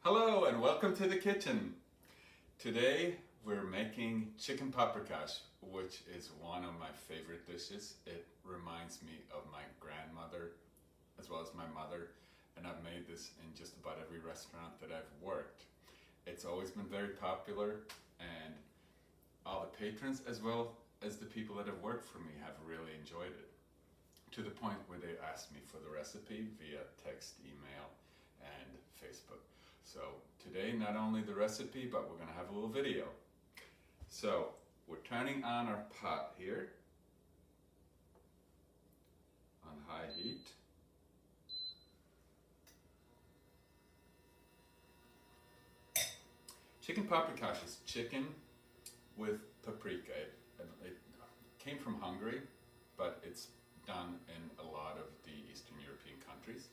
Hello and welcome to the kitchen. Today we're making chicken paprikash, which is one of my favorite dishes. It reminds me of my grandmother as well as my mother, and I've made this in just about every restaurant that I've worked. It's always been very popular, and all the patrons as well as the people that have worked for me have really enjoyed it, to the point where they asked me for the recipe via text, email, and Facebook. So today, not only the recipe, but we're going to have a little video. So we're turning on our pot here on high heat. Chicken paprikash is chicken with paprika. It came from Hungary, but it's done in a lot of the Eastern European countries.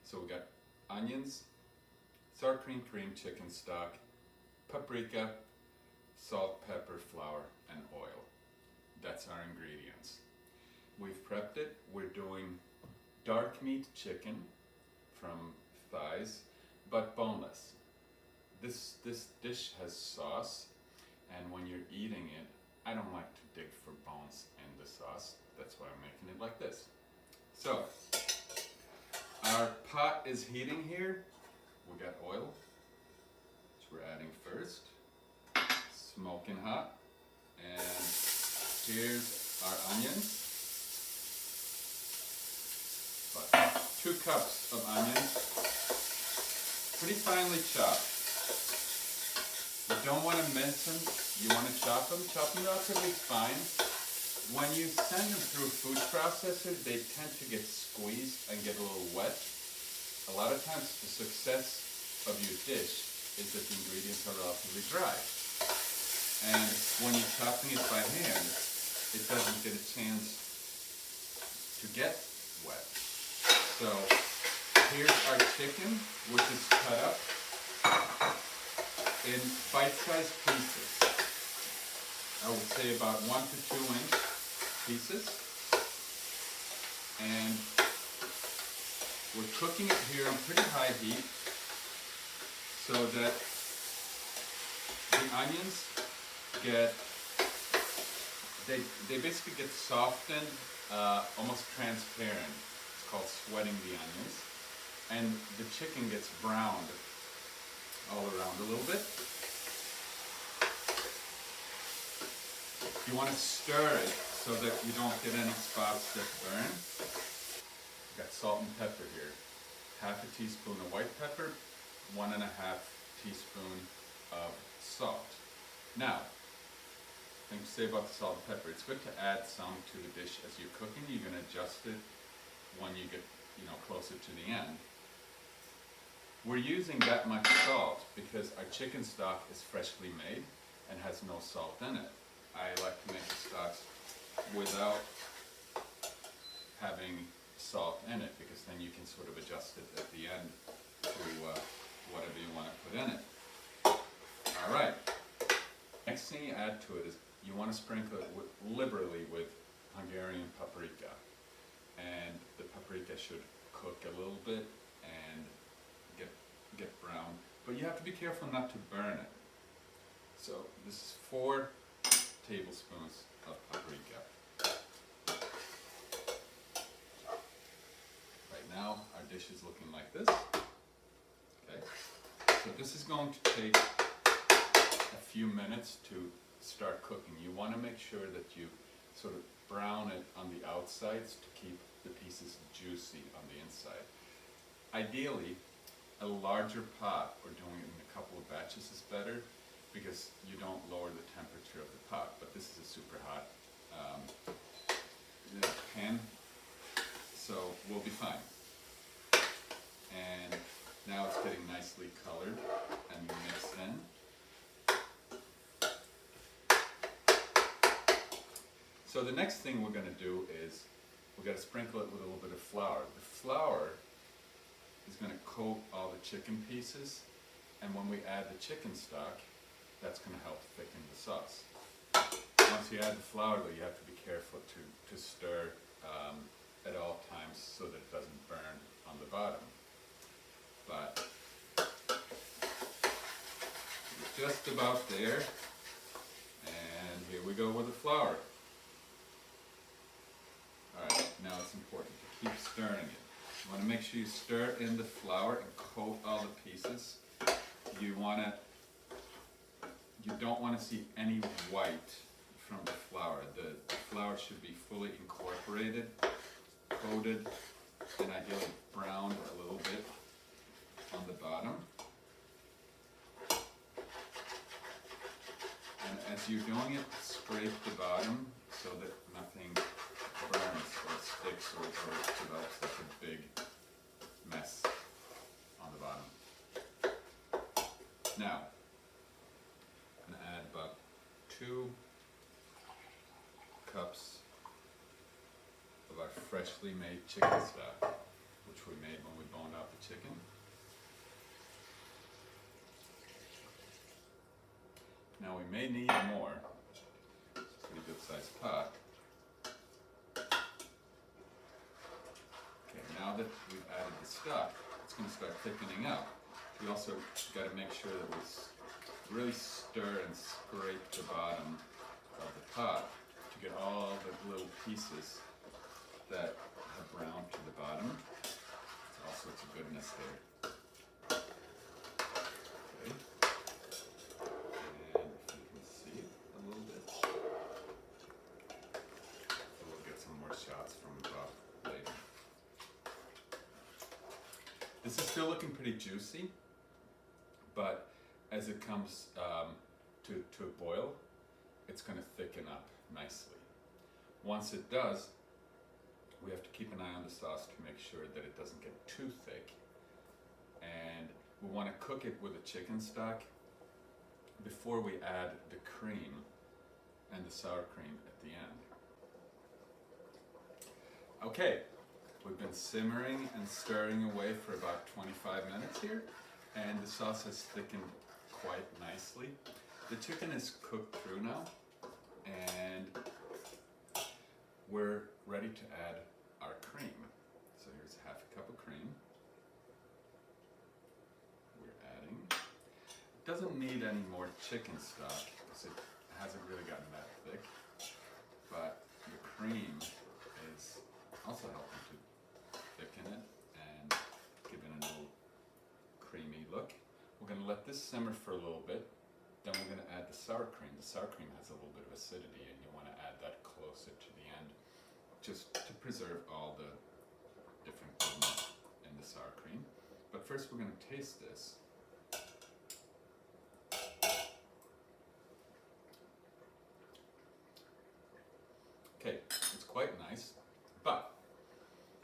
So we got onions, sour cream, chicken stock, paprika, salt, pepper, flour, and oil. That's our ingredients. We've prepped it. We're doing dark meat chicken from thighs, but boneless. This dish has sauce, and when you're eating it, I don't like to dig for bones in the sauce. That's why I'm making it like this. So, our pot is heating here. We got oil, which we're adding first, smoking hot, and here's our onions. About 2 cups of onions, pretty finely chopped. You don't want to mince them, you want to chop them relatively fine. When you send them through food processors, they tend to get squeezed and get a little wet. A lot of times the success of your dish is that the ingredients are relatively dry. And when you're chopping it by hand, it doesn't get a chance to get wet. So here's our chicken, which is cut up in bite-sized pieces. I would say about 1 to 2 inch pieces. And we're cooking it here on pretty high heat so that the onions they basically get softened, almost transparent. It's called sweating the onions. And the chicken gets browned all around a little bit. You want to stir it so that you don't get any spots that burn. Got salt and pepper here. 1/2 teaspoon of white pepper, 1.5 teaspoon of salt. Now, thing to say about the salt and pepper, it's good to add some to the dish as you're cooking. You're going to adjust it when you get closer to the end. We're using that much salt because our chicken stock is freshly made and has no salt in it. I like to make the stocks without having salt in it, because then you can sort of adjust it at the end to whatever you want to put in it. Alright, next thing you add to it is you want to sprinkle it liberally with Hungarian paprika, and the paprika should cook a little bit and get brown, but you have to be careful not to burn it. So this is 4 tablespoons of paprika. Now our dish is looking like this. Okay, so this is going to take a few minutes to start cooking. You want to make sure that you sort of brown it on the outsides to keep the pieces juicy on the inside. Ideally, a larger pot, or doing it in a couple of batches, is better because you don't lower the temperature of the pot. But this is a super hot pan, so we'll be fine. And now it's getting nicely colored and mixed in. So the next thing we're going to do is we're going to sprinkle it with a little bit of flour. The flour is going to coat all the chicken pieces, and when we add the chicken stock, that's going to help thicken the sauce. Once you add the flour, though, you have to be careful to stir at all times so that it doesn't burn on the bottom. But just about there. And here we go with the flour. Alright, now it's important to keep stirring it. You want to make sure you stir in the flour and coat all the pieces. You don't want to see any white from the flour. The flour should be fully incorporated, coated, and ideally browned a little bit on the bottom. And as you're doing it, scrape the bottom so that nothing burns or sticks or develops like a big mess on the bottom. Now, I'm going to add about 2 cups of our freshly made chicken stock, which we made when we boned out the chicken. Now we may need more. It's a pretty good sized pot. Okay, now that we've added the stock, it's going to start thickening up. We also got to make sure that we really stir and scrape the bottom of the pot to get all the little pieces that have browned to the bottom. There's all sorts of goodness there. Okay. And if you can see it a little bit, so we'll get some more shots from above later. This is still looking pretty juicy, but as it comes to a boil, it's going to thicken up nicely. Once it does, we have to keep an eye on the sauce to make sure that it doesn't get too thick. And we want to cook it with the chicken stock before we add the cream and the sour cream at the end. Okay, we've been simmering and stirring away for about 25 minutes here, and the sauce has thickened quite nicely. The chicken is cooked through now, and we're ready to add our cream. So here's half a cup of cream. We're adding. It doesn't need any more chicken stock because it hasn't really gotten that thick, but the cream is also helping to thicken it and give it a little creamy look. We're going to let this simmer for a little bit. Then we're going to add the sour cream. The sour cream has a little bit of acidity, and you want to add that closer to the end, just to preserve all the different goodness in the sour cream. But first we're going to taste this. Okay, it's quite nice, but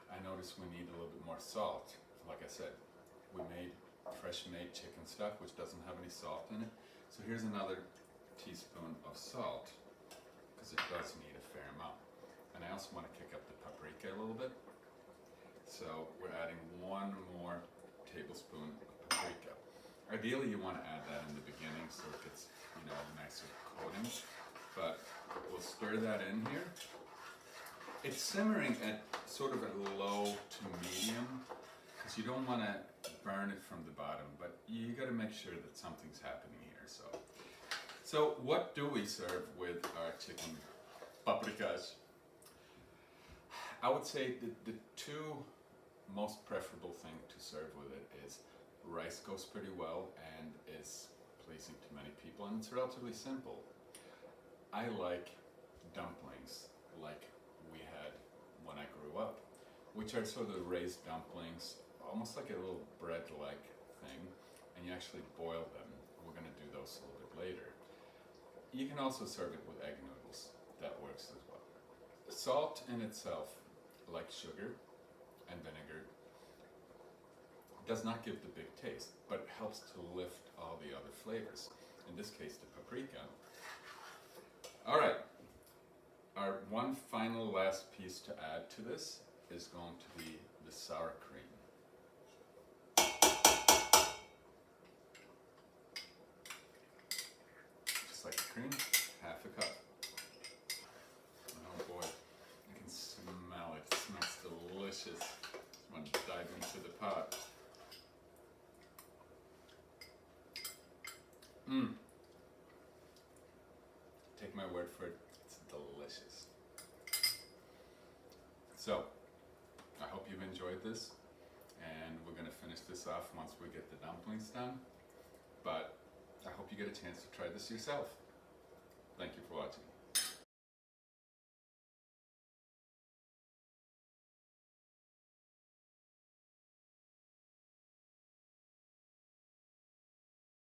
I noticed we need a little bit more salt. Like I said, we made fresh made chicken stock, which doesn't have any salt in it. So here's another teaspoon of salt, because it does need a fair amount. And I also want to kick up the paprika a little bit. So we're adding 1 more tablespoon of paprika. Ideally you want to add that in the beginning so it gets, a nicer coating. But we'll stir that in here. It's simmering at sort of a low to medium, because you don't want to burn it from the bottom, but you got to make sure that something's happening here. So what do we serve with our chicken paprikash? I would say the 2 most preferable thing to serve with it is rice goes pretty well and is pleasing to many people, and it's relatively simple. I like dumplings like we had when I grew up, which are sort of raised dumplings, almost like a little bread-like thing, and you actually boil them. We're going to do those a little bit later. You can also serve it with egg noodles. That works as well. Salt in itself, like sugar and vinegar, does not give the big taste, but helps to lift all the other flavors. In this case, the paprika. All right, our one final last piece to add to this is going to be the sour cream. Just like the cream, half a cup. Oh boy, I can smell it. It smells delicious. I'm going to dive into the pot. my word for it, it's delicious. So, I hope you've enjoyed this, and we're gonna finish this off once we get the dumplings done, but I hope you get a chance to try this yourself. Thank you for watching.